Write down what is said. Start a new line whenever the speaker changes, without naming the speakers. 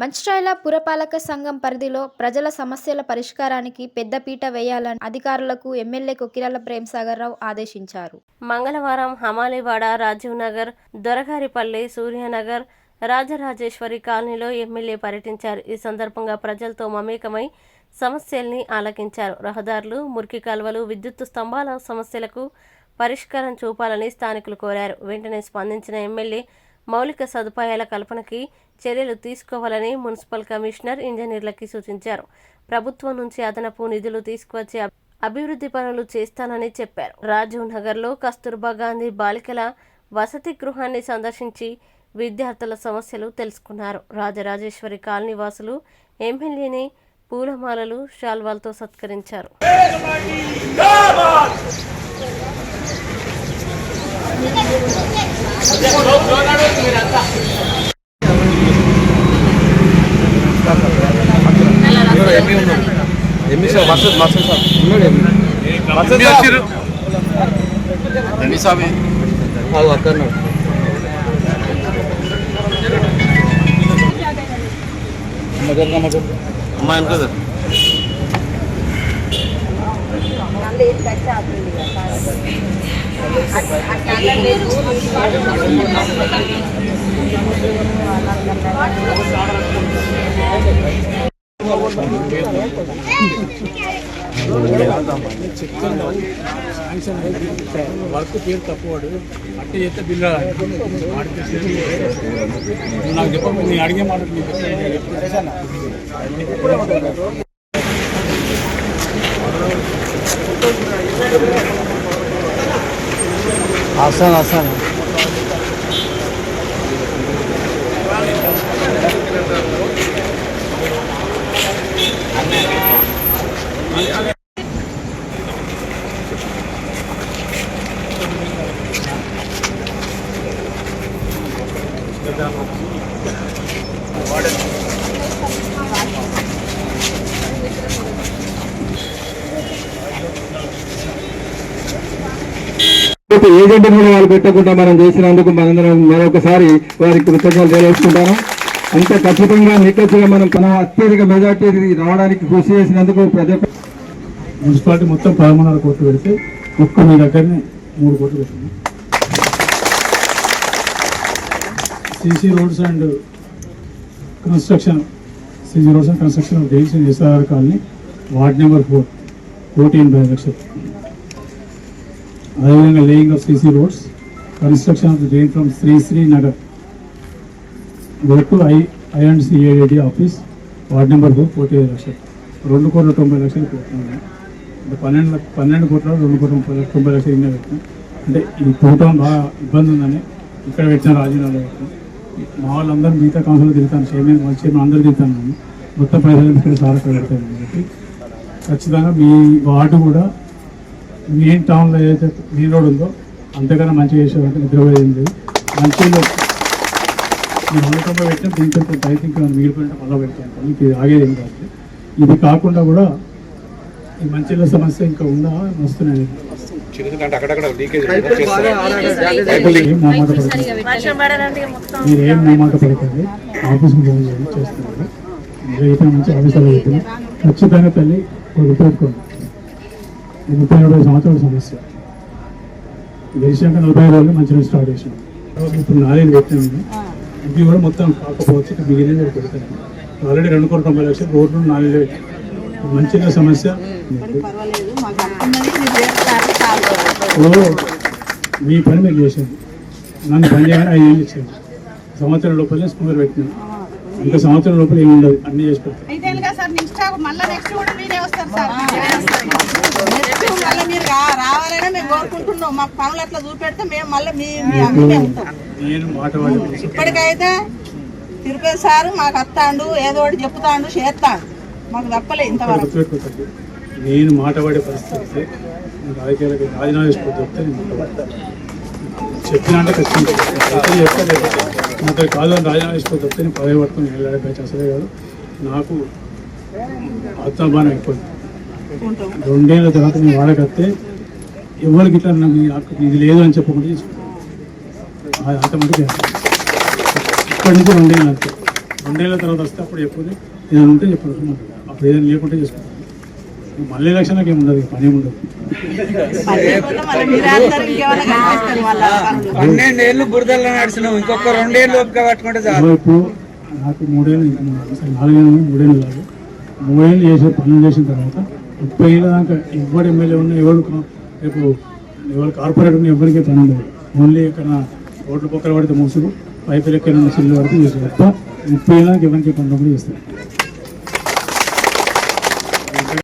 మంచిర్యాల పురపాలక సంఘం పరిధిలో ప్రజల సమస్యల పరిష్కారానికి పెద్దపీట వేయాలని అధికారులకు ఎమ్మెల్యే కొక్కిరాల ప్రేమ్సాగర్ రావు ఆదేశించారు.
మంగళవారం హమాలీవాడ, రాజీవ్ నగర్, దొరగారిపల్లి, సూర్యనగర్, రాజరాజేశ్వరి కాలనీలో ఎమ్మెల్యే పర్యటించారు. ఈ సందర్భంగా ప్రజలతో మమేకమై సమస్యల్ని ఆలకించారు. రహదారులు, మురికి కాలువలు, విద్యుత్ స్తంభాల సమస్యలకు పరిష్కారం చూపాలని స్థానికులు కోరారు. వెంటనే స్పందించిన ఎమ్మెల్యే మౌలిక సదుపాయాల కల్పనకి చర్యలు తీసుకోవాలని మున్సిపల్ కమిషనర్, ఇంజనీర్లకి సూచించారు. ప్రభుత్వం నుంచి అదనపు నిధులు తీసుకువచ్చి అభివృద్ధి పనులు చేస్తానని చెప్పారు. రాజీవ్ నగర్లో కస్తూర్బా గాంధీ బాలికల వసతి గృహాన్ని సందర్శించి విద్యార్థుల సమస్యలు తెలుసుకున్నారు. రాజరాజేశ్వరి కాలనీ వాసులు ఎమ్మెల్యేని పూలమాలలు, శాల్వాలతో సత్కరించారు.
వర్క్ పేరు తక్కువాడు అట్టే చేస్తే బిల్లు నాకు చెప్పండి. నేను అడిగే మాట ఆసాన్ ఆసాన్ ఏజెంట్ కూడా వాళ్ళు పెట్టకుండా మనం చేసినందుకు మనందరం మరొకసారి వారికి కృతజ్ఞతలు తెలియజేసుకుంటాను. అంత ఖచ్చితంగా నిక్కచ్చిగా మనం అత్యధిక మెజార్టీ రావడానికి కృషి చేసినందుకు మున్సిపాలిటీ మొత్తం 13.5 కోట్లు పెడితే ఒక్క మీ దగ్గరనే 3 కోట్లు పెట్టింది. CC roads and construction of tiles in SR colony, ward number 4, 14 లక్షలు. అదేవిధంగా laying of CC roads, construction of the drain from Sri Nagar వరకు ICAD ఆఫీస్, వార్డ్ నెంబర్ 4, 45 లక్షలు. 2,90,00,000 పెట్టినాం. 12 కోట్ల 2,90,00,000 ఇంకా పెట్టినాం. అంటే ఈ ప్రభుత్వం బాగా ఇబ్బంది ఉందని ఇక్కడ పెట్టిన రాజీనామా పెట్టినాం. మా వాళ్ళందరూ మిగతా కౌన్సిల్లో తిరుగుతాను, చైర్మన్ అందరూ తిరుగుతాను. మొత్తం పైసలు ఇక్కడ సార్ అక్కడ పెడతాను కాబట్టి ఖచ్చితంగా మీ వార్డు కూడా మెయిన్ టౌన్లో ఏదైతే మెయిన్ రోడ్ ఉందో అంతకన్నా మంచిగా చేసేదంటే నిద్రపోయేది లేదు. మంచిగా మీరు 190 పెట్టినా దీంట్లో ఐ థింక్ మిగిలిపోయినట్టు మళ్ళీ పెడతాను. మీకు ఆగేది ఏం కాదు. ఇది కాకుండా కూడా ఈ మంచిల సమస్య ఇంకా ఉందా, వస్తున్నాయి. మీరేం మొహమాట పడకండి, ఆఫీస్కి ఫోన్ చేయండి, చేస్తున్నారు. మీరైతే మంచి ఆఫీసర్లు పెట్టిన ఖచ్చితంగా తల్లి గుర్తుపెట్టుకోండి. 30-40 సంవత్సరాల సమస్య గెలిచాక 45 రోజులు మంచిగా స్టార్ట్ చేసాం. ఇప్పుడు 4 పెట్టాము. ఇది కూడా మొత్తం కాకపోవచ్చు, మిగిలిన పెడతాను. ఆల్రెడీ 2,90,00,000 రోడ్లు 4 పెట్టాను. మంచిగా సమస్య మీ పని మీరు చేసేది. నన్ను పని చేయగానే 5 ఏళ్ళు ఇచ్చాను. సంవత్సరం లోపలే స్కూల్ పెట్టినాను. ఇంకా సంవత్సరం లోపల ఏమి ఉండదు, అన్ని చేసి పెడతాను. నేను మాట
ఇప్పటికైతే తిరుపతి సారు మాకు వస్తాడు, ఏదో ఒకటి చెప్తాడు, చేస్తాడు. మాకు తప్పలే ఇంతవరకు.
నేను మాటపడే పరిస్థితి రాజకీయాలకి రాజీనామా చేసుకోవద్దు చెప్తే చెప్పినా అంటే ఖచ్చితంగా చెప్తాను. నాకు కాదు అని రాజీనామా చేసుకోవద్దు చెప్తే నేను పదవి పట్టుకుని వెళ్ళాలి. అసలే కాదు, నాకు ఆత్మభానం అయిపోయింది. 2 ఏళ్ళ తర్వాత నేను వాడకత్తే ఎవరికి ఇట్లా నాకు ఇది లేదు అని చెప్పకుండా తీసుకుంటాను. అంత మటుకు ఇక్కడి నుంచి 2 ఏళ్ళు అంతే. 2 ఏళ్ళ తర్వాత వస్తే అప్పుడు చెప్పుది ఏదైనా ఉంటే చెప్పదు, అప్పుడు ఏదైనా లేకుంటే చేసుకుంటాం. మళ్ళీ ఎలక్షన్లకు ఏమి ఉండదు, పని ఏమి ఉండదు.
12 ఏళ్ళు బురదల్లో నడిచినావు, ఇంకొక 2 ఏళ్ళు ఓపిక పట్టుకుంటే చాలు.
ఇప్పుడు నాకు 3 ఏళ్ళు, 4 ఏళ్ళు, 3 ఏళ్ళు కాదు, 3 ఏళ్ళు చేసే పనులు చేసిన తర్వాత 30 ఏళ్ళ దాకా ఎవరు ఎమ్మెల్యే ఉన్నా రేపు ఎవరు కార్పొరేట్ ఉన్నా ఎవరికీ పని ఉండదు. ఓన్లీ ఇక్కడ రోడ్లు పక్కన పడితే మూసుకు పైపు లెక్కన చిల్లు పడితే చేస్తారు. తప్ప 30 ఏళ్ళకి ఎవరికి పనులు కూడా చేస్తారు.